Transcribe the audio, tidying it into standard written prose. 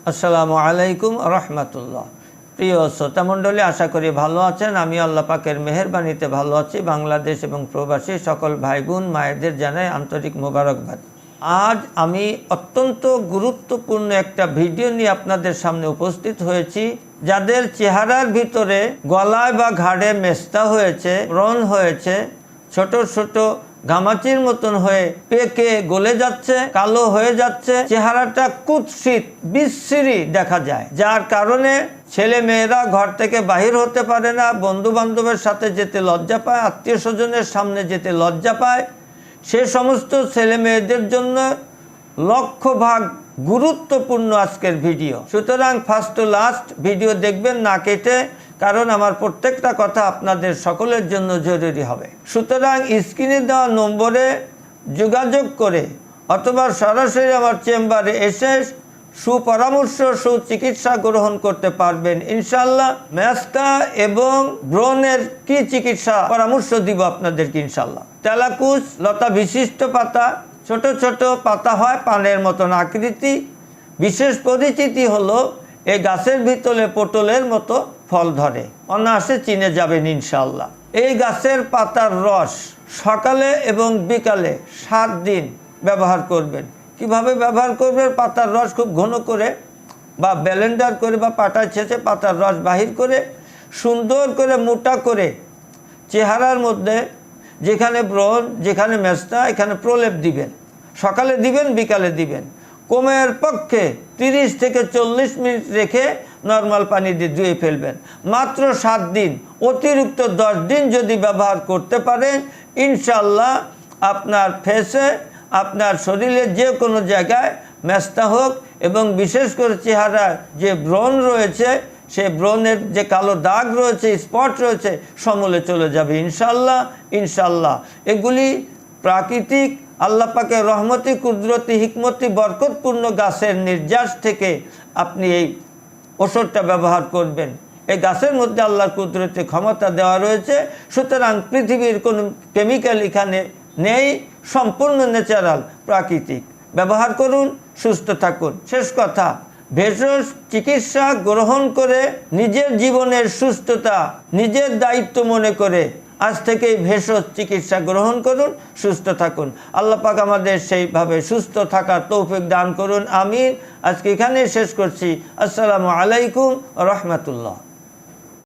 আসসালামু আলাইকুম রহমতুল্লাহ। প্রিয় শ্রোতামণ্ডলী, আশা করি ভালো আছেন। আমি আল্লাহ পাকের মেহেরবানিতে ভালো আছি। বাংলাদেশ এবং প্রবাসী সকল ভাই বোন মায়েদের জানাই আন্তরিক মোবারকবাদ। আজ আমি অত্যন্ত গুরুত্বপূর্ণ একটা ভিডিও নিয়ে আপনাদের সামনে উপস্থিত হয়েছি। যাদের চেহারার ভিতরে গলায় বা ঘাড়ে মেস্তা হয়েছে, ব্রণ হয়েছে, ছোট ছোট ঘামাচির মতন হয়ে পেকে গলে যাচ্ছে, কালো হয়ে যাচ্ছে, চেহারাটা কুৎসিত বিশ্রী দেখা যায়, যার কারণে ছেলে মেয়েরা ঘর থেকে বাহির হতে পারে না, বন্ধু বান্ধবের সাথে যেতে লজ্জা পায়, আত্মীয় স্বজনের সামনে যেতে লজ্জা পায়। সে সমস্ত ছেলে মেয়েদের জন্য লক্ষ ভাগ গুরুত্বপূর্ণ আজকের ভিডিও। সুতরাং ফার্স্ট টু লাস্ট ভিডিও দেখবেন না কেটে, কারণ আমার প্রত্যেকটা কথা আপনাদের সকলের জন্য জরুরি হবে। সুতরাং স্ক্রিনে দেওয়া নম্বরে যোগাযোগ করে অথবা সরাসরি আমার চেম্বারে এসে সুপরামর্শ সুচিকিৎসা গ্রহণ করতে পারবেন ইনশাল্লাহ। মেস্তা এবং ব্রণের কি চিকিৎসা পরামর্শ দিব আপনাদেরকে ইনশাল্লাহ। তেলাকুচ লতা বিশিষ্ট পাতা, ছোট ছোট পাতা হয়, পানের মতন আকৃতি। বিশেষ পরিচিতি হলো এই গাছের ভিতরে পটলের মতো ফল ধরে, অনায়াসে চিনে যাবেন ইনশাল্লাহ। এই গাছের পাতার রস সকালে এবং বিকালে 7 দিন ব্যবহার করবেন। কিভাবে ব্যবহার করবেন? পাতার রস খুব ঘন করে বা ব্লেন্ডার করে বা পাটায় ছেঁচে পাতার রস বাহির করে সুন্দর করে মোটা করে চেহারার মধ্যে যেখানে ব্রণ, যেখানে মেস্তা, এখানে প্রলেপ দিবেন। সকালে দিবেন, বিকালে দিবেন। কমের পক্ষে 30 থেকে 40 মিনিট রেখে নর্মাল পানি দিয়ে ধুয়ে ফেলবেন। মাত্র 7 দিন, অতিরিক্ত 10 দিন যদি ব্যবহার করতে পারেন ইনশাল্লাহ আপনার ফেসে, আপনার শরীরের যে কোনো জায়গায় মেস্তা হোক এবং বিশেষ করে চেহারার যে ব্রণ রয়েছে, সে ব্রণের যে কালো দাগ রয়েছে, স্পট রয়েছে, সমূলে চলে যাবে ইনশাল্লাহ। ইনশাল্লাহ এগুলি প্রাকৃতিক আল্লাহ পাকের রহমতি, কুদরতি, হিকমতি, বরকতপূর্ণ গাছের নির্যাস থেকে আপনি এই ওষুধটা ব্যবহার করবেন। এই গাছের মধ্যে আল্লাহর কুদরতি ক্ষমতা দেওয়া রয়েছে। সুতরাং পৃথিবীর কোনো কেমিক্যাল এখানে নেই, সম্পূর্ণ ন্যাচারাল, প্রাকৃতিক। ব্যবহার করুন, সুস্থ থাকুন। শেষ কথা, ভেষজ চিকিৎসা গ্রহণ করে নিজের জীবনের সুস্থতা নিজের দায়িত্ব মনে করে আজ থেকেই ভেষজ চিকিৎসা গ্রহণ করুন, সুস্থ থাকুন। আল্লাহ পাক আমাদের সেইভাবে সুস্থ থাকার তৌফিক দান করুন, আমিন। আজকে এখানেই শেষ করছি। আসসালামু আলাইকুম রহমতুল্লাহ।